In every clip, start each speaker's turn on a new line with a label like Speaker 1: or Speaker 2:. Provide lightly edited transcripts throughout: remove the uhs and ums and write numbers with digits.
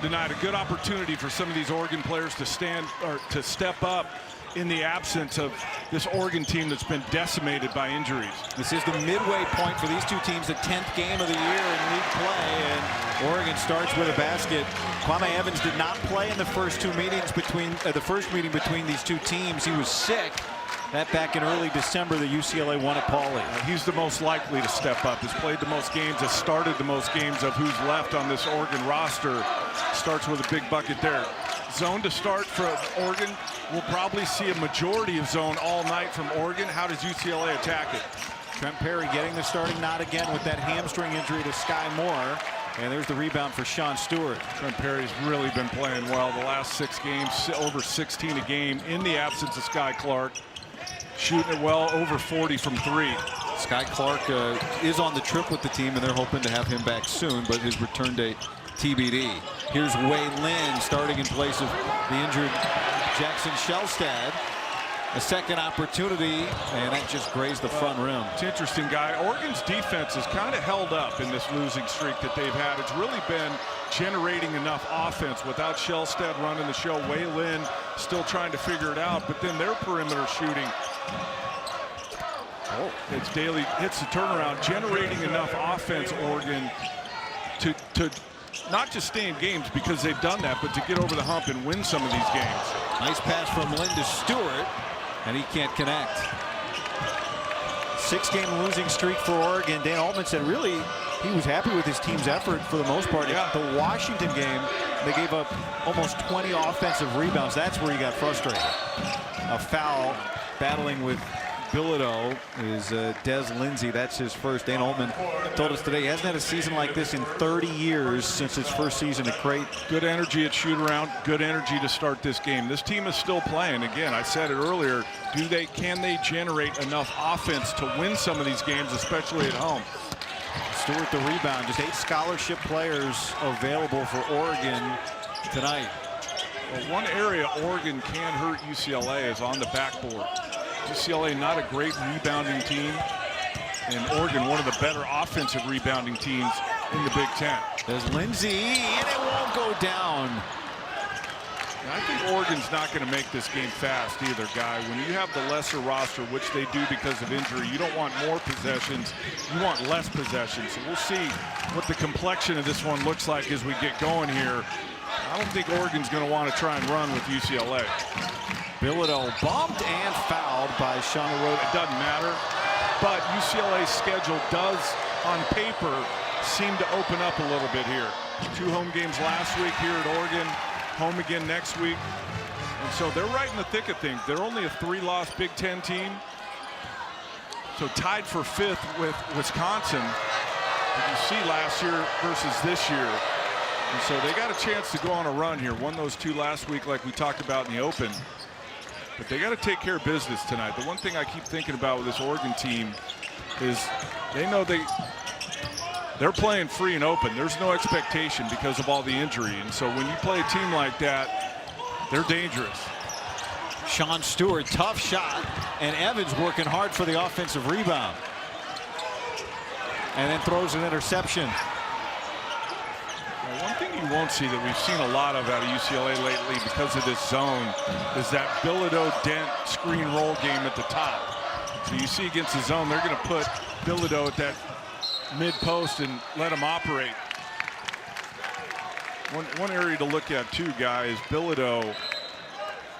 Speaker 1: Tonight, a good opportunity for some of these Oregon players to to step up in the absence of this Oregon team that's been decimated by injuries.
Speaker 2: This is the midway point for these two teams, the 10th game of the year in league play, and Oregon starts with a basket. Kwame Evans did not play in the first two meetings between the first meeting between these two teams. He was sick. That back in early December, the UCLA won at Pauley.
Speaker 1: He's the most likely to step up. Has played the most games, has started the most games of who's left on this Oregon roster. Starts with a big bucket there. Zone to start for Oregon. We'll probably see a majority of zone all night from Oregon. How does UCLA attack it?
Speaker 2: Trent Perry getting the starting nod again with that hamstring injury to Sky Moore. And there's the rebound for Sean Stewart.
Speaker 1: Trent Perry's really been playing well the last 6 games, over 16 a game in the absence of Sky Clark. Shooting it well, over 40 from 3.
Speaker 2: Sky Clark is on the trip with the team, and they're hoping to have him back soon, but his return date TBD. Here's Wei Lin starting in place of the injured Jackson Shellstad. A second opportunity, and that just grazed the front rim.
Speaker 1: It's interesting, Guy. Oregon's defense has kind of held up in this losing streak that they've had. It's really been generating enough offense without Shellstad running the show. Wei Lin still trying to figure it out, but then their perimeter shooting. Oh, it's Daly hits the turnaround, generating enough offense, Oregon, to not just stay in games because they've done that, but to get over the hump and win some of these games.
Speaker 2: Nice pass from Lin to Stewart, and he can't connect. 6-game losing streak for Oregon. Dan Altman said really he was happy with his team's effort for the most part.
Speaker 1: Yeah.
Speaker 2: The Washington game, they gave up almost 20 offensive rebounds. That's where he got frustrated. A foul battling with Bilodeau is Des Lindsay. That's his first. Dan Altman told us today he hasn't had a season like this in 30 years since his first season at Crate.
Speaker 1: Good energy at shoot around, good energy to start this game. This team is still playing. Again, I said it earlier, can they generate enough offense to win some of these games, especially at home?
Speaker 2: Stewart the rebound. Just 8 scholarship players available for Oregon tonight.
Speaker 1: Well, one area Oregon can hurt UCLA is on the backboard. UCLA not a great rebounding team, and Oregon one of the better offensive rebounding teams in the Big Ten.
Speaker 2: There's Lindsay, and it won't go down.
Speaker 1: And I think Oregon's not going to make this game fast either, Guy. When you have the lesser roster, which they do because of injury, you don't want more possessions, you want less possessions. So we'll see what the complexion of this one looks like as we get going here. I don't think Oregon's going to want to try and run with UCLA.
Speaker 2: Bilodeau bumped and fouled by Sean Stewart.
Speaker 1: It doesn't matter, but UCLA's schedule does, on paper, seem to open up a little bit here. 2 home games last week here at Oregon, home again next week. And so they're right in the thick of things. They're only a 3-loss Big Ten team. So tied for 5th with Wisconsin. You see last year versus this year. And so they got a chance to go on a run here. Won those 2 last week like we talked about in the Open. But they got to take care of business tonight. The one thing I keep thinking about with this Oregon team is they know they're playing free and open. There's no expectation because of all the injury. And so when you play a team like that, they're dangerous.
Speaker 2: Sean Stewart, tough shot, and Evans working hard for the offensive rebound. And then throws an interception.
Speaker 1: One thing you won't see that we've seen a lot of out of UCLA lately because of this zone is that Bilodeau dent screen roll game at the top. So you see against the zone, they're going to put Bilodeau at that mid post and let him operate. One area to look at too, Guy, is Bilodeau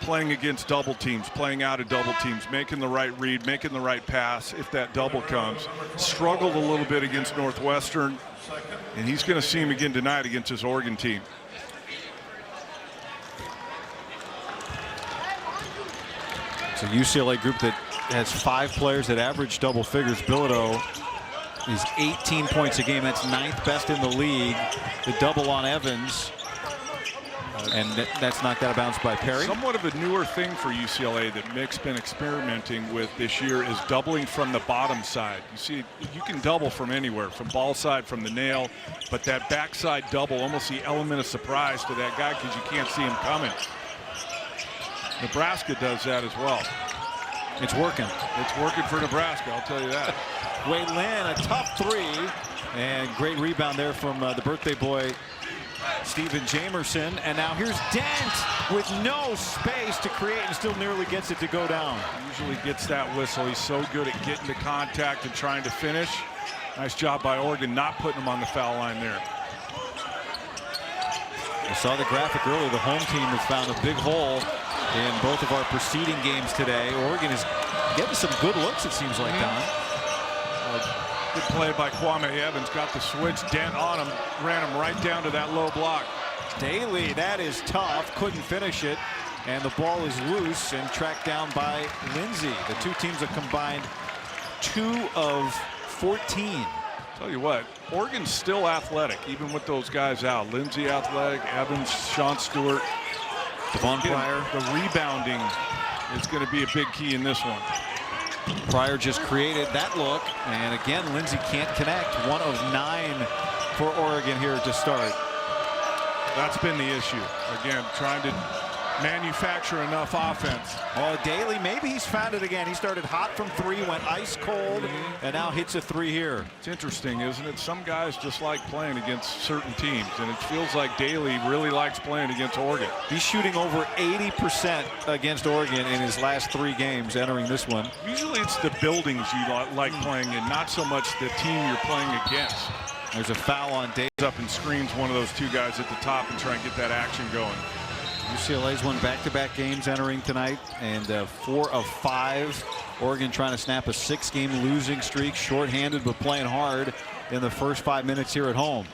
Speaker 1: playing against double teams, playing out of double teams, making the right read, making the right pass if that double comes. Struggled a little bit against Northwestern. And he's going to see him again tonight against his Oregon team.
Speaker 2: It's a UCLA group that has 5 players that average double figures. Bilodeau is 18 points a game. That's 9th best in the league. The double on Evans. And that's knocked out of bounds by Perry.
Speaker 1: Somewhat of a newer thing for UCLA that Mick's been experimenting with this year is doubling from the bottom side. You see, you can double from anywhere, from ball side, from the nail, but that backside double, almost the element of surprise to that guy because you can't see him coming. Nebraska does that as well.
Speaker 2: It's working.
Speaker 1: It's working for Nebraska, I'll tell you that.
Speaker 2: Wei Lin, a tough 3, and great rebound there from the birthday boy Stephen Jamerson, and now here's Dent with no space to create and still nearly gets it to go down.
Speaker 1: Usually gets that whistle. He's so good at getting to contact and trying to finish. Nice job by Oregon not putting him on the foul line there.
Speaker 2: I saw the graphic earlier. The home team has found a big hole in both of our preceding games today. Oregon is getting some good looks, it seems like, Don.
Speaker 1: Good play by Kwame Evans. Got the switch. Dent on him. Ran him right down to that low block.
Speaker 2: Daly, that is tough. Couldn't finish it. And the ball is loose and tracked down by Lindsay. The two teams have combined 2 of 14.
Speaker 1: Tell you what, Oregon's still athletic, even with those guys out. Lindsay athletic, Evans, Sean Stewart.
Speaker 2: Devon Pryor.
Speaker 1: The rebounding is going to be a big key in this one.
Speaker 2: Pryor just created that look, and again Lindsay can't connect. 1 of 9 for Oregon here to start.
Speaker 1: That's been the issue. Again, trying to manufacture enough offense.
Speaker 2: Oh, Daly, maybe he's found it again. He started hot from 3, went ice cold, and now hits a 3 here.
Speaker 1: It's interesting, isn't it? Some guys just like playing against certain teams, and it feels like Daly really likes playing against Oregon.
Speaker 2: He's shooting over 80% against Oregon in his last 3 games entering this one.
Speaker 1: Usually it's the buildings you like playing in, not so much the team you're playing against.
Speaker 2: There's a foul on Daly.
Speaker 1: Up and screens one of those 2 guys at the top and try and get that action going.
Speaker 2: UCLA's won back-to-back games entering tonight, and 4 of 5. Oregon trying to snap a 6-game losing streak, shorthanded but playing hard in the first 5 minutes here at home.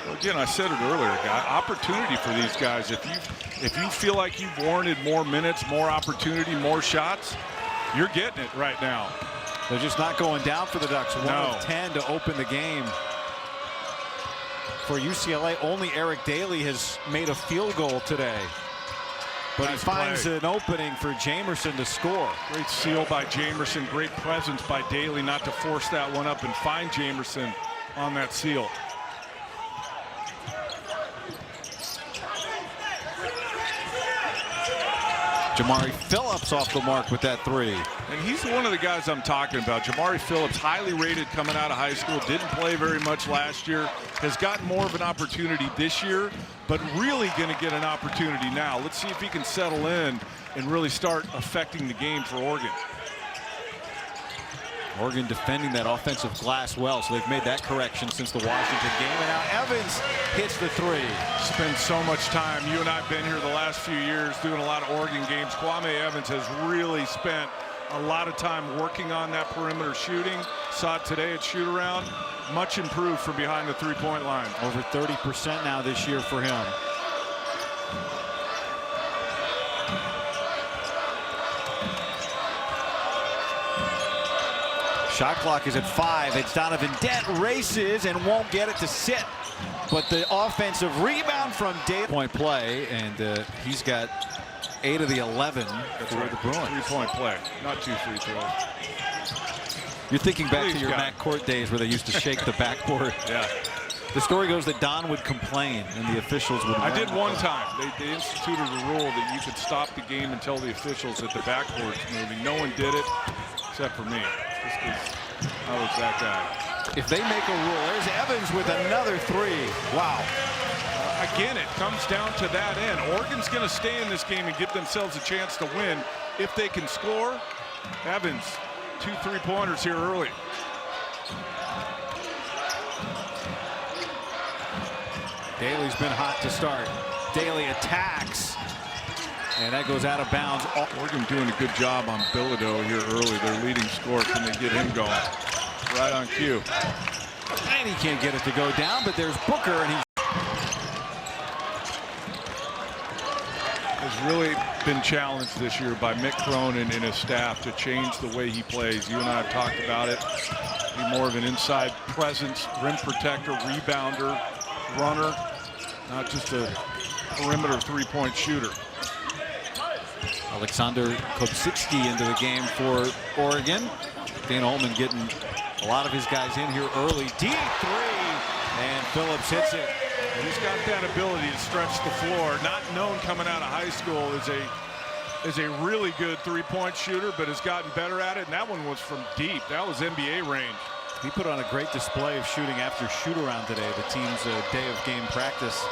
Speaker 1: Well, again, I said it earlier, guy. Opportunity for these guys. If you feel like you've warranted more minutes, more opportunity, more shots, you're getting it right now.
Speaker 2: They're just not going down for the Ducks. 1 of 10 to open the game. For UCLA, only Eric Daly has made a field goal today. But
Speaker 1: nice
Speaker 2: he finds
Speaker 1: play.
Speaker 2: an opening for Jamerson to score.
Speaker 1: Great seal by Jamerson. Great presence by Daly not to force that one up and find Jamerson on that seal.
Speaker 2: Jamari Phillips off the mark with that 3.
Speaker 1: And he's one of the guys I'm talking about. Jamari Phillips, highly rated coming out of high school, didn't play very much last year, has gotten more of an opportunity this year, but really going to get an opportunity now. Let's see if he can settle in and really start affecting the game for Oregon.
Speaker 2: Oregon defending that offensive glass well, so they've made that correction since the Washington game. And now Evans hits the 3.
Speaker 1: Spend so much time. You and I have been here the last few years doing a lot of Oregon games. Kwame Evans has really spent a lot of time working on that perimeter shooting. Saw it today at shoot-around. Much improved from behind the 3-point line.
Speaker 2: Over 30% now this year for him. Shot clock is at 5. It's Donovan Dent races and won't get it to sit. But the offensive rebound from Daly. Point play, and he's got 8 of the 11 for the Bruins.
Speaker 1: 3-point play, not 2 free throws.
Speaker 2: You're thinking back to your McCourt days where they used to shake the backboard.
Speaker 1: Yeah.
Speaker 2: The story goes that Don would complain and the officials would.
Speaker 1: I did one time. They instituted a rule that you could stop the game and tell the officials that the backboard's moving. No one did it except for me. Just because I was that guy.
Speaker 2: If they make a rule, there's Evans with another 3. Wow.
Speaker 1: Again, it comes down to that end. Oregon's going to stay in this game and give themselves a chance to win if they can score. Evans, 2 3-pointers here early.
Speaker 2: Daly's been hot to start. Daly attacks. And that goes out of bounds.
Speaker 1: Oregon doing a good job on Bilodeau here early. Their leading scorer. Can they get him going? Right on cue.
Speaker 2: And he can't get it to go down, but there's Booker, and he
Speaker 1: has really been challenged this year by Mick Cronin and his staff to change the way he plays. You and I have talked about it. Be more of an inside presence, rim protector, rebounder, runner, not just a perimeter 3-point shooter.
Speaker 2: Alexander Kopsitsky into the game for Oregon. Dan Ullman getting a lot of his guys in here early. Deep 3, and Phillips hits it.
Speaker 1: He's got that ability to stretch the floor. Not known coming out of high school as a really good 3-point shooter, but has gotten better at it. And that one was from deep. That was NBA range.
Speaker 2: He put on a great display of shooting after shoot-around today, the team's day of game practice.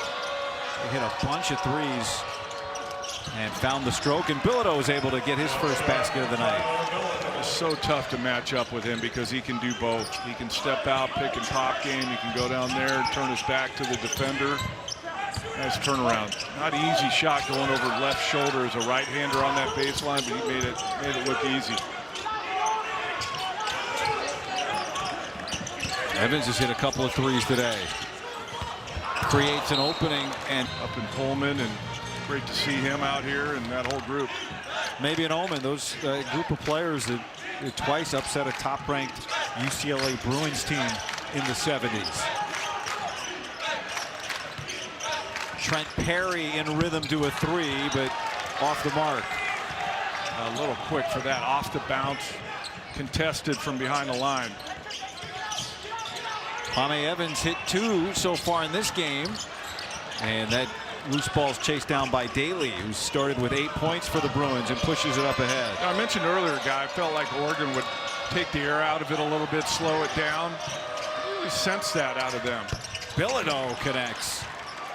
Speaker 2: He hit a bunch of threes and found the stroke, and Bilodeau was able to get his first basket of the night.
Speaker 1: It's so tough to match up with him because he can do both. He can step out, pick and pop game. He can go down there, turn his back to the defender. Nice turnaround. Not an easy shot going over left shoulder as a right-hander on that baseline, but he made it look easy.
Speaker 2: Evans has hit a couple of threes today. Creates an opening, and
Speaker 1: up in Pullman, and great to see him out here and that whole group.
Speaker 2: Maybe an omen. Those group of players that twice upset a top-ranked UCLA Bruins team in the 70s. Trent Perry in rhythm to a three, but off the mark.
Speaker 1: A little quick for that. Off the bounce, contested from behind the line.
Speaker 2: Kwame Evans hit 2 so far in this game, and that loose ball's chased down by Daly, who started with 8 points for the Bruins and pushes it up ahead.
Speaker 1: Now, I mentioned earlier, Guy, I felt like Oregon would take the air out of it a little bit, slow it down. I really sense that out of them.
Speaker 2: Bilodeau connects.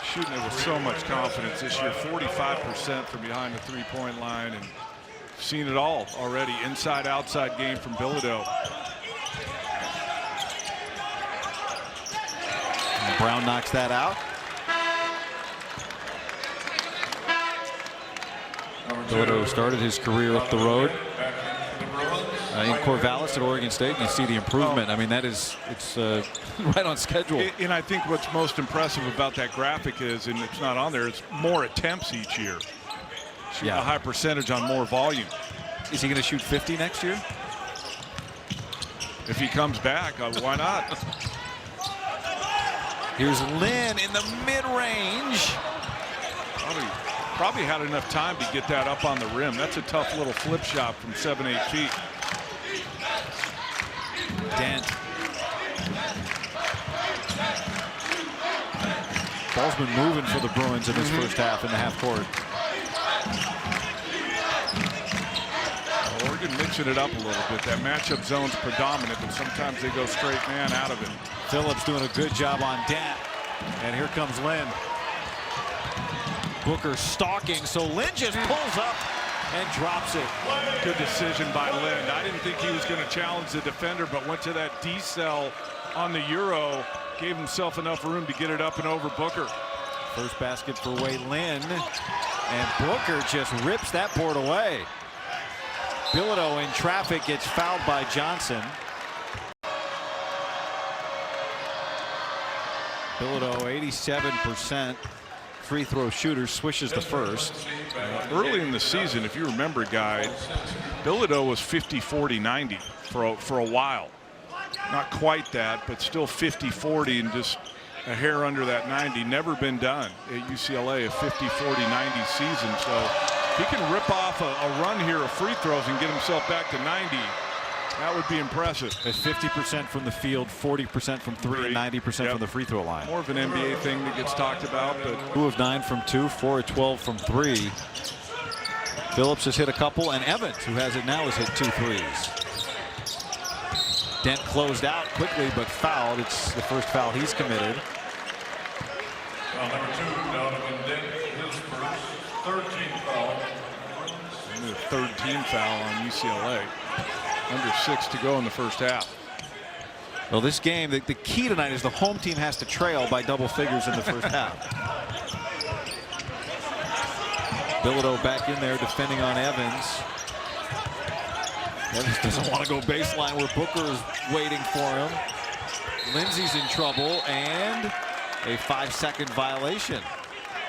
Speaker 1: Shooting it with so much confidence this year, 45% from behind the three-point line, and seen it all already. Inside outside game from Bilodeau.
Speaker 2: And Brown knocks that out. Bilodeau started his career up the road in Corvallis at Oregon State. You see the improvement. I mean, it's right on schedule.
Speaker 1: And I think what's most impressive about that graphic is, and it's not on there, it's more attempts each year. Yeah, a high percentage on more volume.
Speaker 2: Is he going to shoot 50 next year?
Speaker 1: If he comes back, why not?
Speaker 2: Here's Lynn in the mid-range.
Speaker 1: Probably had enough time to get that up on the rim. That's a tough little flip shot from 7-8 feet.
Speaker 2: Dent. Ball's been moving for the Bruins in this first half in the half court.
Speaker 1: Oregon mixing it up a little bit. That matchup zone's predominant, but sometimes they go straight man out of it.
Speaker 2: Phillips doing a good job on Dent. And here comes Lynn. Booker stalking, so Lynn just pulls up and drops it.
Speaker 1: Good decision by Lynn. I didn't think he was going to challenge the defender, but went to that D-cell on the Euro, gave himself enough room to get it up and over Booker.
Speaker 2: First basket for Wei Lin, and Booker just rips that board away. Bilodeau in traffic gets fouled by Johnson. Bilodeau 87% free throw shooter, swishes the first.
Speaker 1: Early in the season, if you remember, Guy, Bilodeau was 50-40-90 for a while. Not quite that, but still 50-40 and just a hair under that 90. Never been done at UCLA, a 50-40-90 season. So if he can rip off a run here of free throws and get himself back to 90, that would be impressive.
Speaker 2: At 50% from the field, 40% from three, and 90% from the free throw line.
Speaker 1: More of an NBA thing that gets talked about. But
Speaker 2: 2 of 9 from 2, 4 of 12 from 3. Phillips has hit a couple, and Evans, who has it now, has hit 2 threes. Dent closed out quickly, but fouled. It's the first foul he's committed.
Speaker 3: Number 2, Donovan Dent, his first 13th foul.
Speaker 1: The third team foul on UCLA. Under 6 to go in the first half.
Speaker 2: Well, this game, the key tonight is the home team has to trail by double figures in the first half. Bilodeau back in there defending on Evans. Evans doesn't want to go baseline where Booker is waiting for him. Lindsey's in trouble, and a 5-second violation.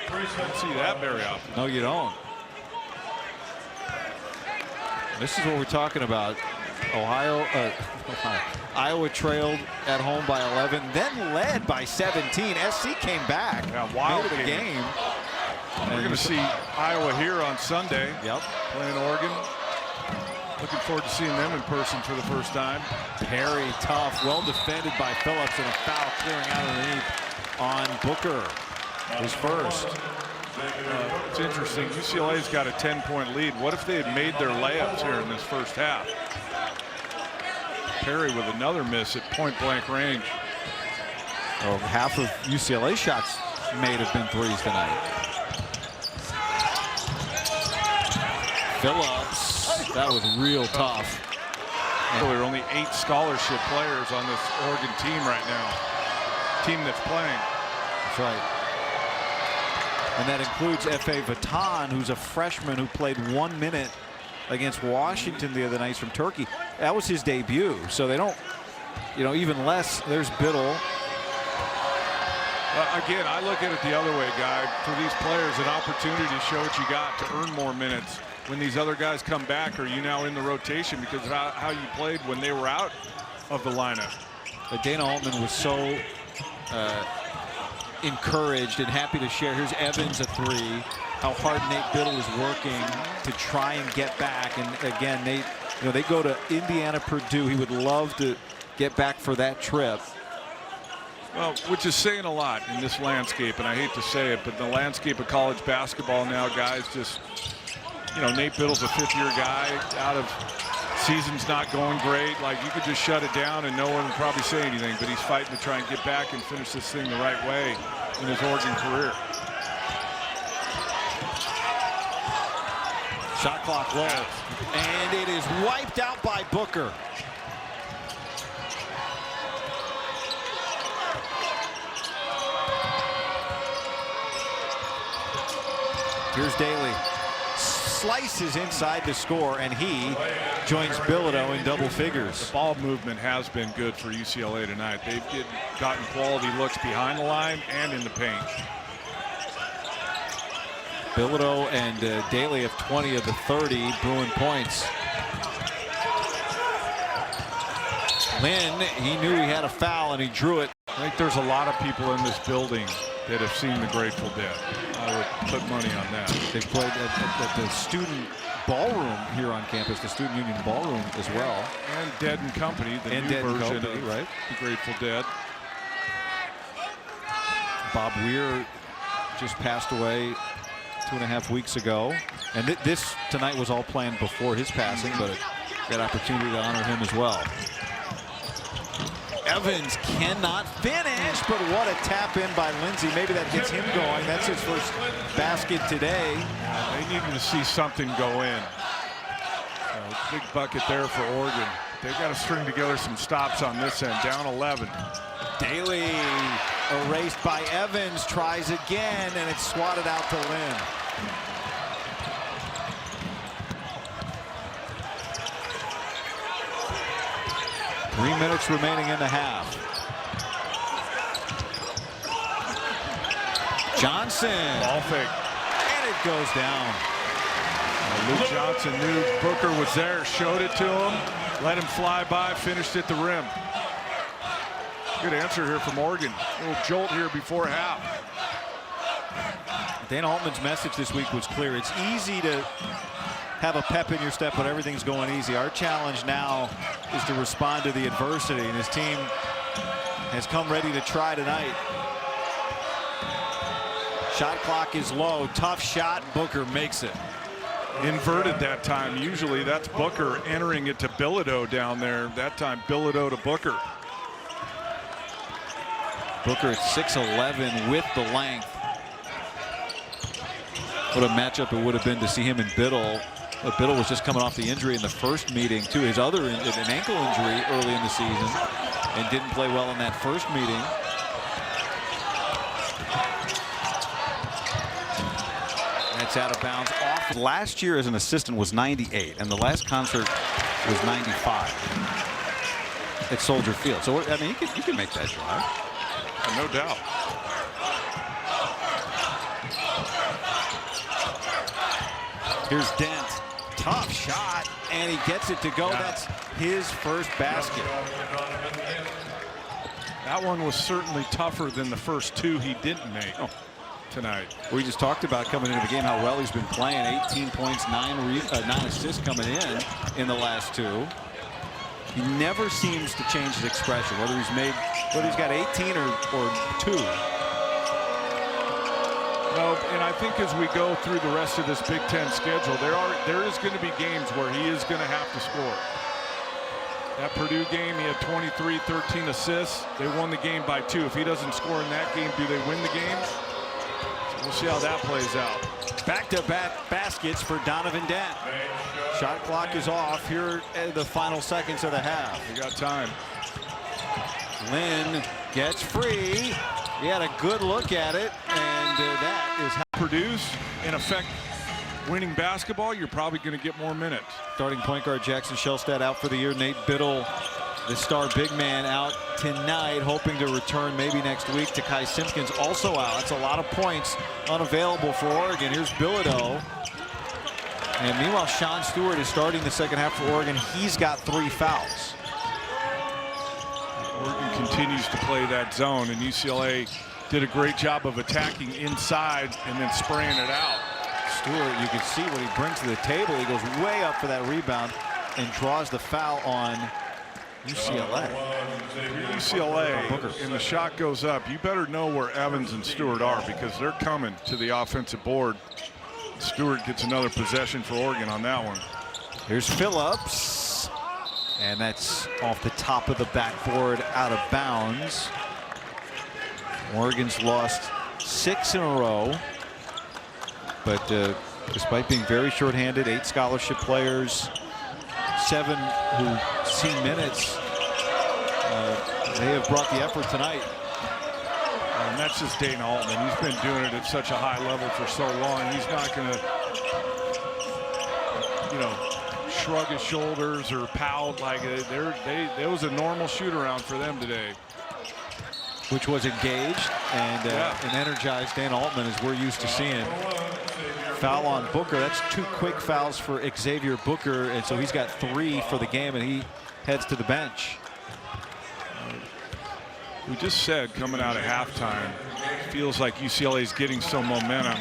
Speaker 1: You don't see that very often.
Speaker 2: No, you don't. This is what we're talking about. Iowa trailed at home by 11, then led by 17. SC came back.
Speaker 1: Yeah, wild
Speaker 2: made it a game.
Speaker 1: We're going to see Iowa here on Sunday.
Speaker 2: Yep.
Speaker 1: Playing Oregon. Looking forward to seeing them in person for the first time.
Speaker 2: Perry tough, well defended by Phillips, and a foul clearing out underneath on Booker. His first.
Speaker 1: It's interesting. UCLA's got a 10-point lead. What if they had made their layups here in this first half? Perry with another miss at point-blank range.
Speaker 2: Well, half of UCLA shots made have been threes tonight. Phillips, that was real tough.
Speaker 1: There are only 8 scholarship players on this Oregon team right now. Team that's playing.
Speaker 2: That's right. And that includes F.A. Vatan, who's a freshman who played 1 minute against Washington the other night from Turkey. That was his debut. So they don't, even less. There's Biddle.
Speaker 1: Again, I look at it the other way, Guy. For these players, an opportunity to show what you got, to earn more minutes. When these other guys come back, are you now in the rotation because of how you played when they were out of the lineup?
Speaker 2: Dana Altman was so encouraged and happy to share. Here's Evans a 3. How hard Nate Biddle is working to try and get back. And again, Nate, they go to Indiana, Purdue. He would love to get back for that trip.
Speaker 1: Well, which is saying a lot in this landscape, and I hate to say it, but the landscape of college basketball now, guys, just, Nate Biddle's a 5th-year guy, out of season's not going great. Like, you could just shut it down and no one would probably say anything, but he's fighting to try and get back and finish this thing the right way in his Oregon career.
Speaker 2: Shot clock low, and it is wiped out by Booker. Here's Daly. Slices inside to score, and he joins Bilodeau in double figures.
Speaker 1: The ball movement has been good for UCLA tonight. They've gotten quality looks behind the line and in the paint.
Speaker 2: Bilodeau and Daly have 20 of the 30 Bruin points. Lynn, he knew he had a foul and he drew it.
Speaker 1: I think there's a lot of people in this building that have seen the Grateful Dead. I would put money on that.
Speaker 2: They've played at the student ballroom here on campus, the Student Union Ballroom as well.
Speaker 1: And Dead and Company, the new version of the Grateful Dead.
Speaker 2: Bob Weir just passed away 2.5 weeks ago. And this tonight was all planned before his passing, but a good opportunity to honor him as well. Evans cannot finish, but what a tap in by Lindsay. Maybe that gets him going. That's his first basket today.
Speaker 1: They needed to see something go in. Big bucket there for Oregon. They've got to string together some stops on this end. Down 11.
Speaker 2: Daly erased by Evans, tries again, and it's swatted out to Lynn. Three minutes remaining in the half. Johnson.
Speaker 1: Ball fake.
Speaker 2: And it goes down.
Speaker 1: Luke Johnson knew Booker was there, showed it to him, let him fly by, finished at the rim. Good answer here from Oregon. A little jolt here before half.
Speaker 2: Dana Altman's message this week was clear. It's easy to have a pep in your step when everything's going easy. Our challenge now is to respond to the adversity, and his team has come ready to try tonight. Shot clock is low. Tough shot. Booker makes it.
Speaker 1: Inverted that time. Usually that's Booker entering it to Bilodeau down there. That time Bilodeau to Booker.
Speaker 2: Booker at 6'11" with the length. What a matchup it would have been to see him and Biddle. Biddle was just coming off the injury in the first meeting to his other an ankle injury early in the season and didn't play well in that first meeting. That's out of bounds off. Last year as an assistant was 98, and the last concert was 95 at Soldier Field. So I mean, you can make that drive.
Speaker 1: No doubt.
Speaker 2: Here's Dent. Tough shot, and he gets it to go. Yeah. That's his first basket.
Speaker 1: That one was certainly tougher than the first two he didn't make tonight.
Speaker 2: We just talked about coming into the game how well he's been playing. 18 points, 9 assists coming in the last two. He never seems to change his expression, whether he's got 18 or 2.
Speaker 1: No, and I think as we go through the rest of this Big Ten schedule, there is going to be games where he is going to have to score. That Purdue game, he had 23, 13 assists. They won the game by 2. If he doesn't score in that game, do they win the game? So we'll see how that plays out.
Speaker 2: Back-to-back baskets for Donovan Dent. Shot clock is off here at the final seconds of the half.
Speaker 1: We got time.
Speaker 2: Lynn gets free. He had a good look at it, and that is how
Speaker 1: Purdue's, in effect, winning basketball. You're probably going to get more minutes.
Speaker 2: starting point guard Jackson Shellstad out for the year. Nate Biddle, the star big man, out tonight, hoping to return maybe next week. Takai Simpkins also out. That's a lot of points unavailable for Oregon. Here's Bilodeau. And meanwhile, Sean Stewart is starting the second half for Oregon. He's got 3 fouls.
Speaker 1: Oregon continues to play that zone, and UCLA did a great job of attacking inside and then spraying it out.
Speaker 2: Stewart, you can see what he brings to the table. He goes way up for that rebound and draws the foul on UCLA.
Speaker 1: UCLA, and the shot goes up. You better know where Evans and Stewart are, because they're coming to the offensive board. Stewart gets another possession for Oregon on that one.
Speaker 2: Here's Phillips, and that's off the top of the backboard, out of bounds. Oregon's lost 6 in a row, but despite being very shorthanded, 8 scholarship players, 7 who see minutes, they have brought the effort tonight.
Speaker 1: And that's just Dana Altman. He's been doing it at such a high level for so long. He's not going to, you know, shrug his shoulders or pout. Like there was a normal shoot around for them today,
Speaker 2: Which was engaged and energized Dana Altman, as we're used to seeing. Foul on Booker. That's 2 quick fouls for Xavier Booker, and so he's got 3 for the game, and he heads to the bench.
Speaker 1: We just said coming out of halftime, feels like UCLA is getting some momentum.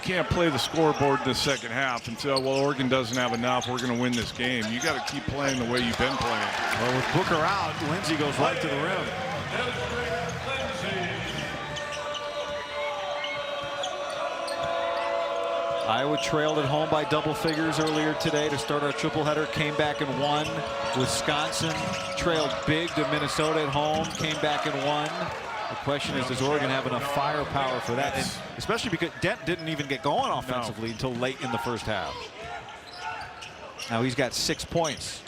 Speaker 1: Can't play the scoreboard in the second half and say, well, Oregon doesn't have enough, we're going to win this game. You got to keep playing the way you've been playing.
Speaker 2: Well, with Booker out, Lindsey goes right to the rim. Iowa trailed at home by double figures earlier today to start our triple-header, came back and won. Wisconsin trailed big to Minnesota at home, came back and won. The question is, does Oregon have enough firepower for that? And especially because Dent didn't even get going offensively until late in the first half. Now he's got 6 points.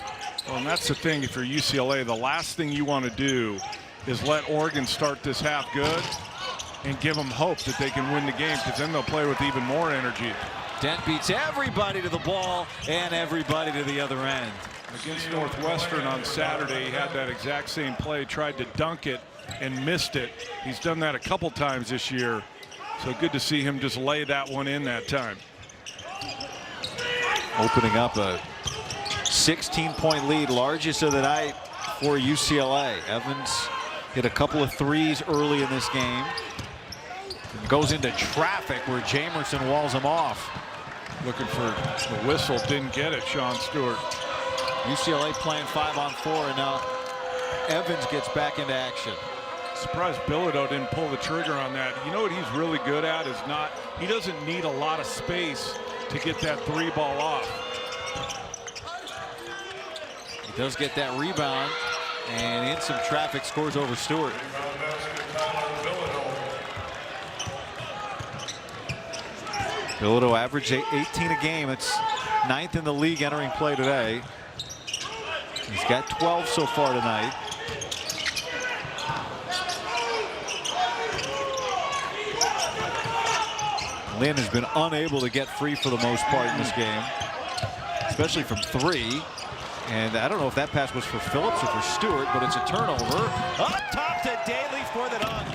Speaker 1: Well, and that's the thing, if you're UCLA, the last thing you want to do is let Oregon start this half good and give them hope that they can win the game, because then they'll play with even more energy.
Speaker 2: Dent beats everybody to the ball and everybody to the other end.
Speaker 1: Against Northwestern on Saturday, he had that exact same play, tried to dunk it and missed it. He's done that a couple times this year, so good to see him just lay that one in that time.
Speaker 2: Opening up a 16-point lead, largest of the night for UCLA. Evans hit a couple of threes early in this game. Goes into traffic where Jamerson walls him off.
Speaker 1: Looking for the whistle, didn't get it, Sean Stewart.
Speaker 2: UCLA playing 5-on-4, and now Evans gets back into action.
Speaker 1: Surprised Bilodeau didn't pull the trigger on that. You know what he's really good at is he doesn't need a lot of space to get that 3-ball off.
Speaker 2: He does get that rebound, and in some traffic scores over Stewart. Bilodeau averaged 18 a game. It's 9th in the league entering play today. He's got 12 so far tonight. Lynn has been unable to get free for the most part in this game, especially from 3. And I don't know if that pass was for Phillips or for Stewart, but it's a turnover. Up top to Daly for the dunk.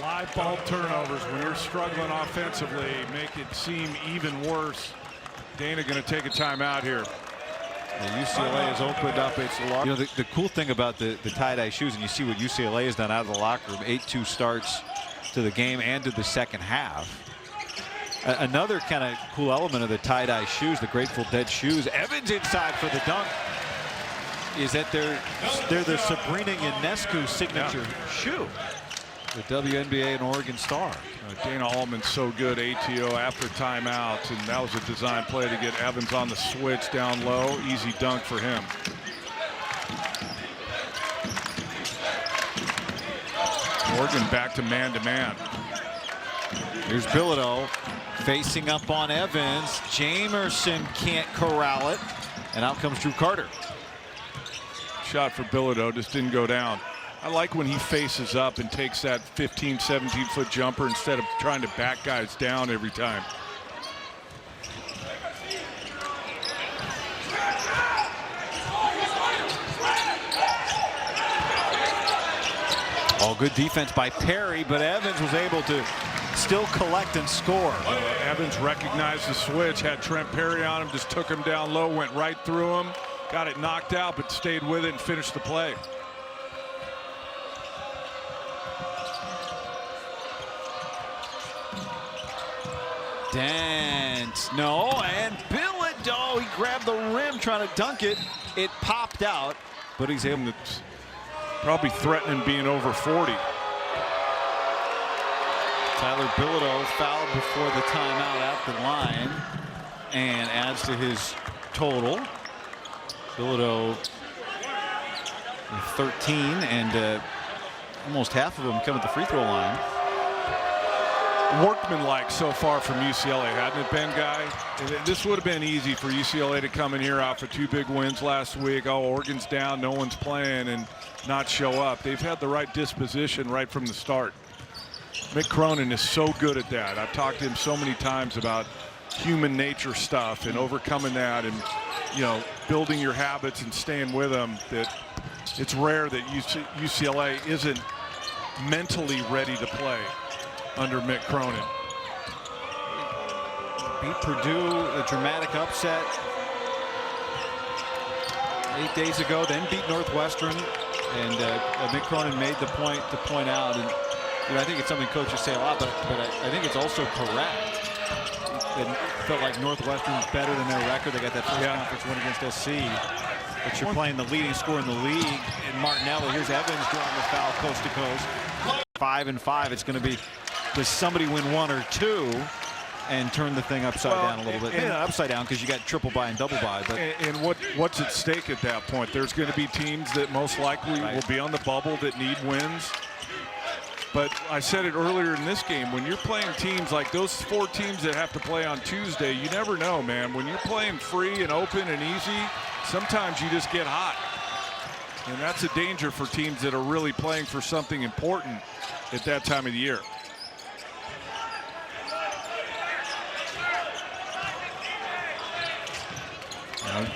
Speaker 1: Live ball turnovers, when you're struggling offensively, make it seem even worse. Dana going to take a timeout here.
Speaker 2: The UCLA has opened up its locker. You know, the cool thing about the tie-dye shoes, and you see what UCLA has done out of the locker room, 8-2 starts to the game and to the second half. Another kind of cool element of the tie-dye shoes, the Grateful Dead shoes. Evans inside for the dunk. Is that they're the Sabrina Ionescu signature shoe. The WNBA and Oregon star.
Speaker 1: Dana Altman's so good, ATO after timeouts, and that was a design play to get Evans on the switch down low. Easy dunk for him. Oregon back to man.
Speaker 2: Here's Bilodeau facing up on Evans. Jamerson can't corral it. And out comes Drew Carter.
Speaker 1: Shot for Bilodeau, just didn't go down. I like when he faces up and takes that 15, 17-foot jumper instead of trying to back guys down every time.
Speaker 2: All good defense by Perry, but Evans was able to still collect and score.
Speaker 1: Evans recognized the switch, had Trent Perry on him, just took him down low, went right through him, got it knocked out, but stayed with it and finished the play.
Speaker 2: Dance, no, and Bilodeau, he grabbed the rim trying to dunk it. It popped out, but he's able to.
Speaker 1: Probably threatening being over 40.
Speaker 2: Tyler Bilodeau fouled before the timeout at the line and adds to his total. Bilodeau 13 and almost half of them come at the free throw line.
Speaker 1: Workmanlike so far from UCLA, hadn't it been, Guy? This would have been easy for UCLA to come in here off of 2 big wins last week. Oh, Oregon's down, no one's playing, and not show up. They've had the right disposition right from the start. Mick Cronin is so good at that. I've talked to him so many times about human nature stuff and overcoming that, and building your habits and staying with them. That it's rare that UCLA isn't mentally ready to play under Mick Cronin.
Speaker 2: Beat Purdue, a dramatic upset 8 days ago, then beat Northwestern, and Mick Cronin made the point to point out, and I think it's something coaches say a lot, but I think it's also correct. It felt like Northwestern was better than their record. They got that first conference win against SC. But you're playing the leading scorer in the league, and Martinelli. Here's Evans drawing the foul coast to coast. 5-5. It's going to be, does somebody win 1 or 2 and turn the thing upside down a little bit? Maybe not upside down because you got triple bye and double bye. But
Speaker 1: and what's at stake at that point? There's going to be teams that most likely will be on the bubble that need wins. But I said it earlier in this game, when you're playing teams like those 4 teams that have to play on Tuesday, you never know, man. When you're playing free and open and easy, sometimes you just get hot. And that's a danger for teams that are really playing for something important at that time of the year.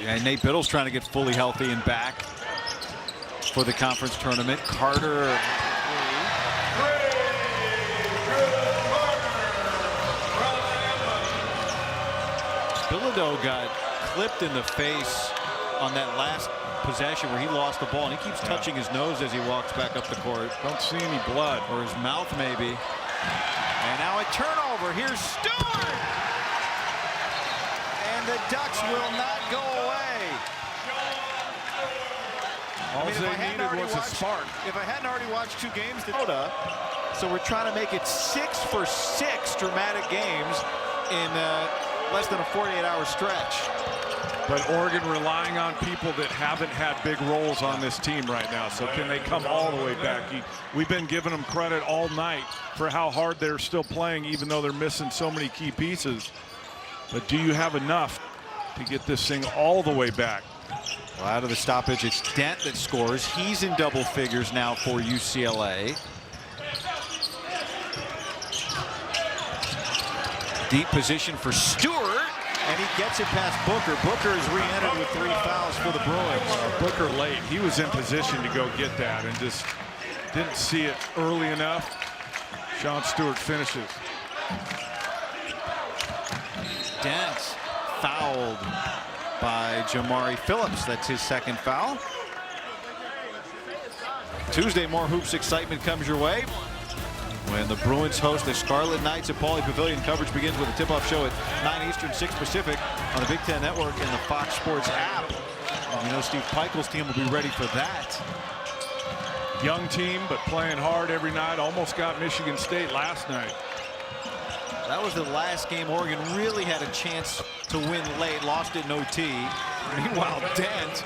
Speaker 2: And Nate Biddle's trying to get fully healthy and back for the conference tournament. Carter. Bilodeau got clipped in the face on that last possession where he lost the ball, and he keeps touching his nose as he walks back up the court.
Speaker 1: Don't see any blood.
Speaker 2: Or his mouth, maybe. And now a turnover. Here's Stewart. And the Ducks will not go away.
Speaker 1: All they needed was a spark.
Speaker 2: If I hadn't already watched 2 games, so we're trying to make it 6 for 6 dramatic games in less than a 48-hour stretch.
Speaker 1: But Oregon relying on people that haven't had big roles on this team right now. So can they come all the way back? We've been giving them credit all night for how hard they're still playing, even though they're missing so many key pieces. But do you have enough to get this thing all the way back?
Speaker 2: Well, out of the stoppage, it's Dent that scores. He's in double figures now for UCLA. Deep position for Stewart, and he gets it past Booker. Booker has re-entered with 3 fouls for the Bruins.
Speaker 1: Booker late. He was in position to go get that and just didn't see it early enough. Sean Stewart finishes.
Speaker 2: Dent fouled by Jamari Phillips. That's his 2nd foul. Tuesday, more hoops excitement comes your way when the Bruins host the Scarlet Knights at Pauley Pavilion. Coverage begins with a tip-off show at 9 Eastern, 6 Pacific on the Big Ten Network and the Fox Sports app. And we know Steve Pikiell's team will be ready for that.
Speaker 1: Young team, but playing hard every night. Almost got Michigan State last night.
Speaker 2: That was the last game Oregon really had a chance to win late, lost it in OT. Meanwhile, Dent,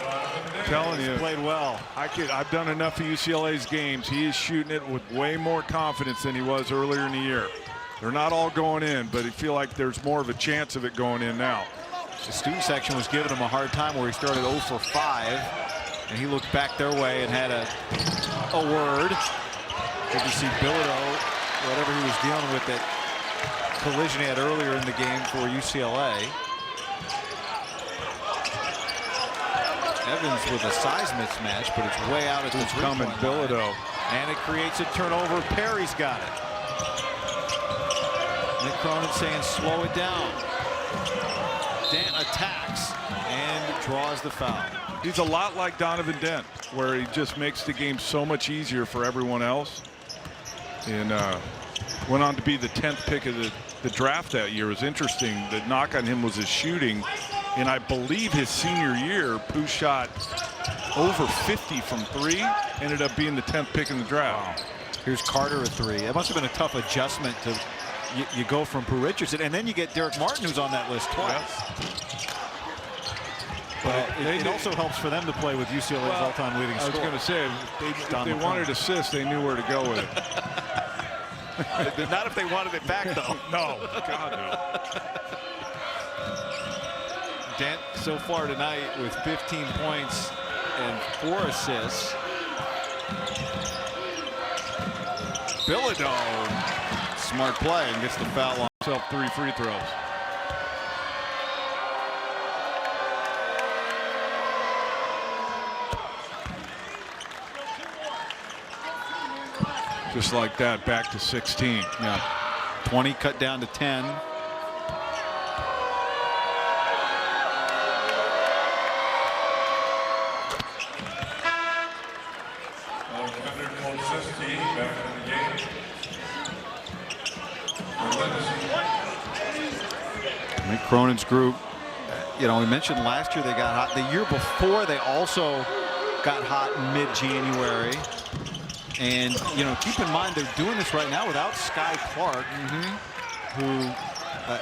Speaker 1: Telling you,
Speaker 2: played well.
Speaker 1: I've done enough of UCLA's games. He is shooting it with way more confidence than he was earlier in the year. They're not all going in, but I feel like there's more of a chance of it going in now.
Speaker 2: The student section was giving him a hard time where he started 0 for 5, and he looked back their way and had a word. Good to see Bilodeau, whatever he was dealing with, that collision he had earlier in the game for UCLA. Evans with a size mismatch, but it's way out at the
Speaker 1: Coming Bilodeau.
Speaker 2: And it creates a turnover. Perry's got it. Nick Cronin saying slow it down. Dent attacks and draws the foul.
Speaker 1: He's a lot like Donovan Dent, where he just makes the game so much easier for everyone else. And went on to be the 10th pick of the draft that year. It was interesting. The knock on him was his shooting. And I believe his senior year, Pooh shot over 50 from 3, ended up being the 10th pick in the draft.
Speaker 2: Wow. Here's Carter a 3. It must have been a tough adjustment to you go from Pooh Richardson, and then you get Derek Martin, who's on that list twice.
Speaker 1: Yep.
Speaker 2: But it also helps for them to play with UCLA's all-time leading scorer.
Speaker 1: I was going to say, if they wanted assists, they knew where to go with it.
Speaker 2: Not if they wanted it back, though.
Speaker 1: No, God, no.
Speaker 2: Dent so far tonight with 15 points and 4 assists. Bilodeau, smart play, and gets the foul line.
Speaker 1: Himself 3 free throws. Just like that, back to 16.
Speaker 2: Yeah, 20 cut down to 10. Cronin's group, you know, we mentioned last year they got hot. The year before they also got hot in mid-January. And, you know, keep in mind they're doing this right now without Sky Clark, who,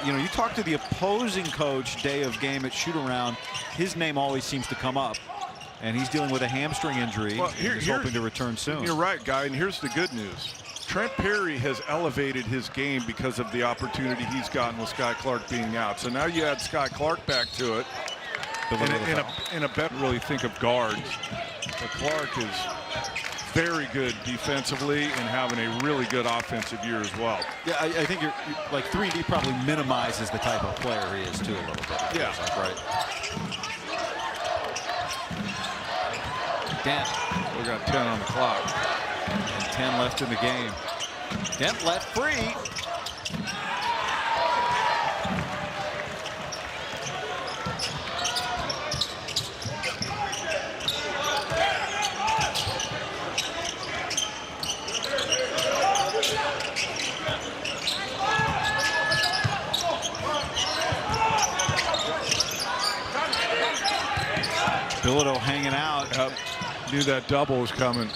Speaker 2: you know, you talk to the opposing coach day of game at shoot-around, his name always seems to come up. And he's dealing with a hamstring injury.
Speaker 1: Well,
Speaker 2: he's hoping to return soon.
Speaker 1: You're right, Guy, and here's the good news. Trent Perry has elevated his game because of the opportunity he's gotten with Sky Clark being out. So now you add Sky Clark back to it. In a bet, really think of guards. But Clark is very good defensively and having a really good offensive year as well.
Speaker 2: Yeah, I think you're like 3D probably minimizes the type of player he is too a little bit.
Speaker 1: Yeah,
Speaker 2: like, right. Dent.
Speaker 1: We got 10 on the clock.
Speaker 2: And 10 left in the game. Dent left free. Bilodeau hanging out.
Speaker 1: Yep. Knew that double was coming.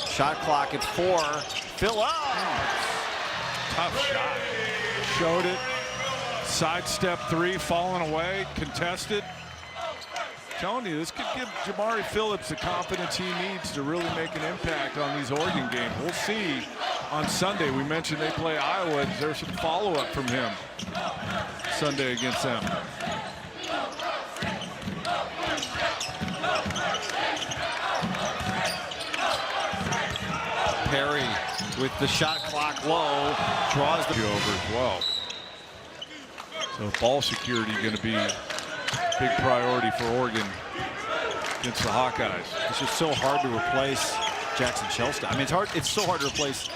Speaker 2: Shot clock at 4. Phillips.
Speaker 1: Tough shot. Showed it. Sidestep 3, falling away, contested. Telling you, this could give Jamari Phillips the confidence he needs to really make an impact on these Oregon games. We'll see on Sunday. We mentioned they play Iowa. There's some follow-up from him Sunday against them.
Speaker 2: Perry with the shot clock low, draws the
Speaker 1: over as well. So ball security going to be a big priority for Oregon against the Hawkeyes.
Speaker 2: It's just so hard to replace Jackson Shellstead. I mean, it's so hard to replace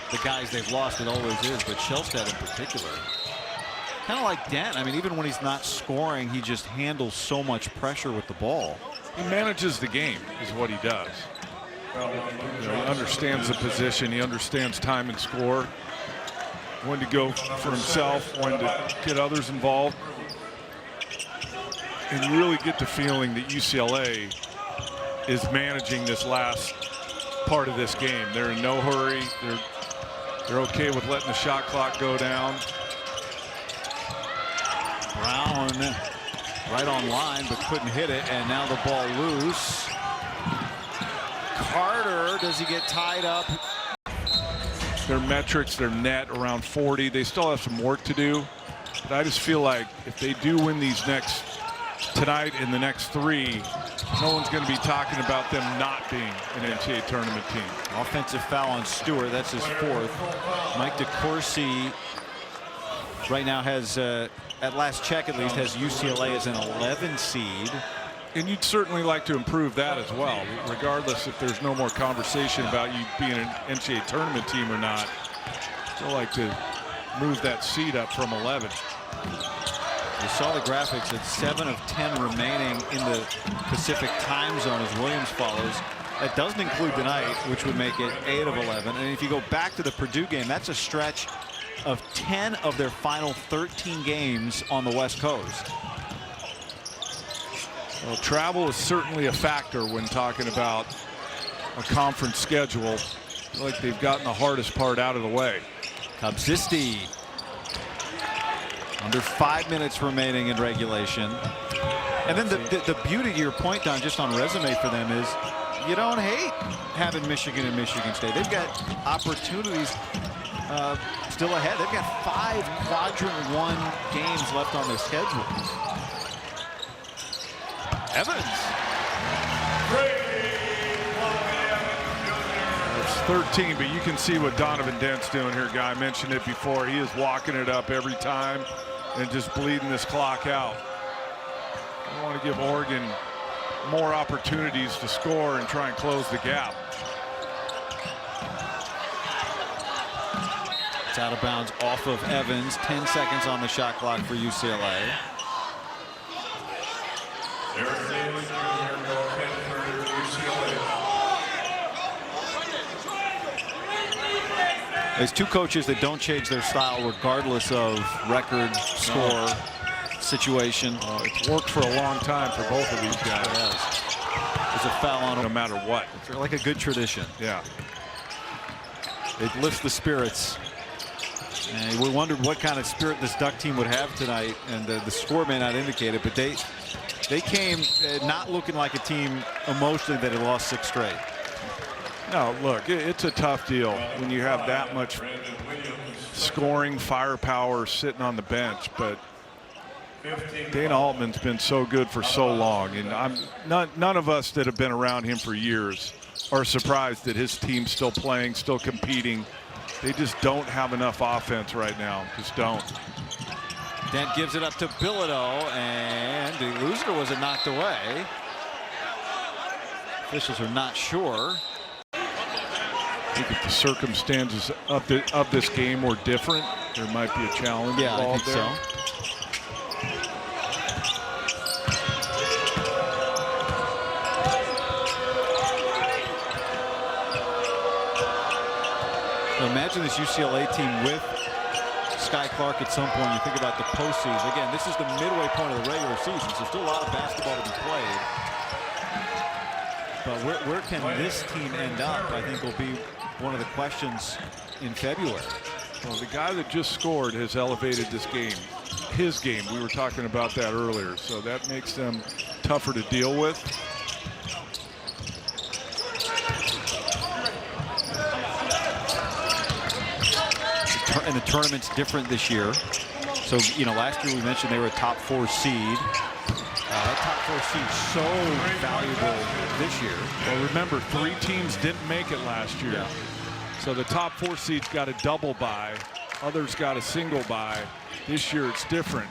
Speaker 2: the guys they've lost. It always is, but Shellstead in particular. Kind of like Dent. I mean, even when he's not scoring, he just handles so much pressure with the ball.
Speaker 1: He manages the game is what he does. You know, he understands the position. He understands time and score. When to go for himself, when to get others involved. And you really get the feeling that UCLA is managing this last part of this game. They're in no hurry. They're okay with letting the shot clock go down.
Speaker 2: Brown right on line, but couldn't hit it, and now the ball loose. Carter, does he get tied up?
Speaker 1: Their metrics, their net around 40. They still have some work to do, but I just feel like if they do win these next tonight and the next 3, no one's going to be talking about them not being an NCAA tournament team.
Speaker 2: Offensive foul on Stewart. That's his 4th. Mike DeCourcy right now has, at last check at least, has UCLA as an 11 seed.
Speaker 1: And you'd certainly like to improve that as well, regardless if there's no more conversation about you being an NCAA tournament team or not. Still like to move that seed up from 11.
Speaker 2: You saw the graphics. It's 7 of 10 remaining in the Pacific time zone as Williams follows. That doesn't include tonight, which would make it 8 of 11. And if you go back to the Purdue game, that's a stretch of 10 of their final 13 games on the West Coast.
Speaker 1: Well, travel is certainly a factor when talking about a conference schedule. I feel like they've gotten the hardest part out of the way.
Speaker 2: Kabzisti. Under 5 minutes remaining in regulation. And then the beauty to your point, Don, just on resume for them is you don't hate having Michigan and Michigan State. They've got opportunities still ahead. They've got 5 quadrant 1 games left on their schedule. Evans.
Speaker 1: It's 13, but you can see what Donovan Dent's doing here, Guy. I mentioned it before. He is walking it up every time and just bleeding this clock out. I want to give Oregon more opportunities to score and try and close the gap.
Speaker 2: It's out of bounds off of Evans. 10 seconds on the shot clock for UCLA. There's 2 coaches that don't change their style regardless of record, score, situation.
Speaker 1: It's worked for a long time for both of these guys.
Speaker 2: There's a foul on them.
Speaker 1: No matter what.
Speaker 2: It's like a good tradition.
Speaker 1: Yeah.
Speaker 2: It lifts the spirits. And we wondered what kind of spirit this Duck team would have tonight, and the score may not indicate it, but they came not looking like a team emotionally that had lost 6 straight.
Speaker 1: No, look, it's a tough deal when you have that much scoring firepower sitting on the bench, but Dana Altman's been so good for so long, and none of us that have been around him for years are surprised that his team's still playing, still competing. They just don't have enough offense right now. Just don't.
Speaker 2: Dent gives it up to Bilodeau, and the loser was it knocked away. Officials are not sure.
Speaker 1: I think if the circumstances of this game were different, there might be a challenge involved there.
Speaker 2: So. So imagine this UCLA team with Sky Clark at some point. You think about the postseason. Again, this is the midway point of the regular season, so still a lot of basketball to be played. But where can this team end up, I think, will be one of the questions in February.
Speaker 1: Well, the guy that just scored has elevated this game. His game. We were talking about that earlier. So that makes them tougher to deal with.
Speaker 2: And the tournament's different this year. So, you know, last year we mentioned they were a top 4 seed. That top 4 seed so valuable this year.
Speaker 1: Well, remember, 3 teams didn't make it last year.
Speaker 2: Yeah.
Speaker 1: So the top 4 seeds got a double bye. Others got a single bye. This year it's different.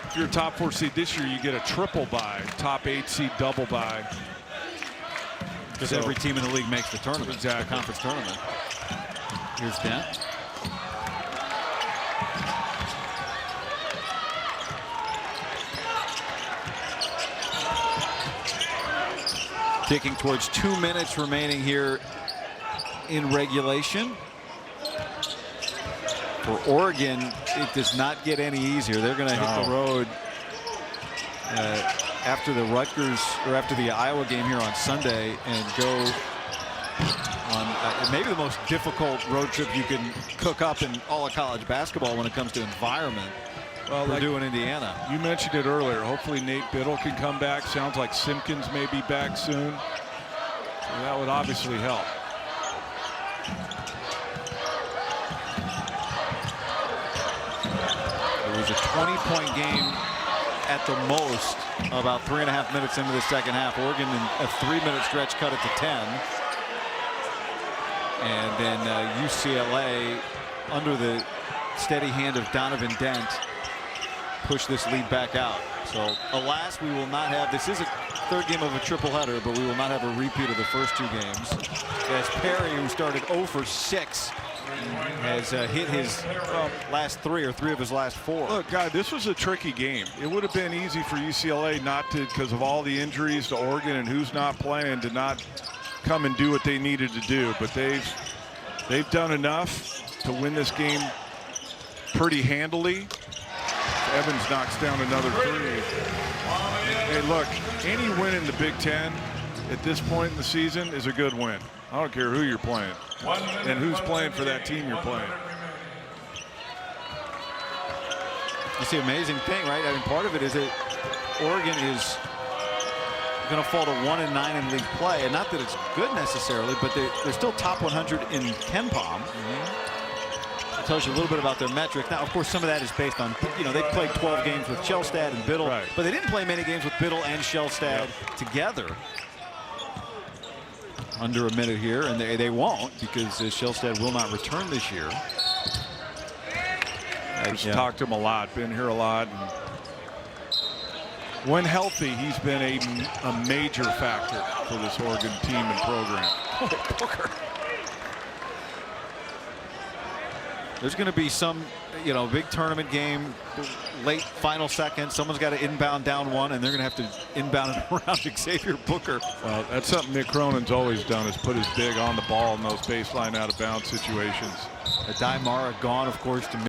Speaker 1: If you're a top 4 seed this year, you get a triple bye. Top 8 seed double bye.
Speaker 2: Because every team in the league makes the tournament.
Speaker 1: Exactly.
Speaker 2: The conference tournament. Here's Dent. Kicking towards 2 minutes remaining here in regulation. For Oregon, it does not get any easier. They're going to hit the road after the Rutgers, or after the Iowa game here on Sunday, and go on maybe the most difficult road trip you can cook up in all of college basketball when it comes to environment.
Speaker 1: Well,
Speaker 2: Purdue and Indiana.
Speaker 1: You mentioned it earlier. Hopefully Nate Biddle can come back. Sounds like Simpkins may be back soon. So that would obviously help.
Speaker 2: It was a 20-point game at the most about 3.5 minutes into the second half. Oregon in a 3-minute stretch cut it to 10. And then UCLA, under the steady hand of Donovan Dent, pushed this lead back out. So alas, we will not have, this is a third game of a triple header, but we will not have a repeat of the first two games, as Perry, who started 0 for 6, has hit his last 3 or 3 of his last 4.
Speaker 1: Look, God, this was a tricky game. It would have been easy for UCLA not to, because of all the injuries to Oregon and who's not playing, to not come and do what they needed to do. But they've done enough to win this game pretty handily. Evans knocks down another 3. Hey, look, any win in the Big Ten at this point in the season is a good win. I don't care who you're playing and who's playing for that team you're playing.
Speaker 2: It's the amazing thing, right? I mean, part of it is that Oregon is going to fall to 1-9 in league play, and not that it's good necessarily, but they're still top 100 in KenPom. It tells you a little bit about their metric. Now, of course, some of that is based on, you know, they played 12 games with Shellstad and Biddle,
Speaker 1: right,
Speaker 2: but they didn't play many games with Biddle and Shellstad together. Under a minute here, and they won't, because Shellstad will not return this year.
Speaker 1: I've talked to him a lot, been here a lot, and when healthy, he's been a major factor for this Oregon team and program.
Speaker 2: Oh, Booker. There's going to be some, you know, big tournament game, late final second. Someone's got to inbound down 1, and they're going to have to inbound it around Xavier Booker.
Speaker 1: Well, that's something Mick Cronin's always done, is put his big on the ball in those baseline out of bounds situations.
Speaker 2: Adai Mara gone, of course, to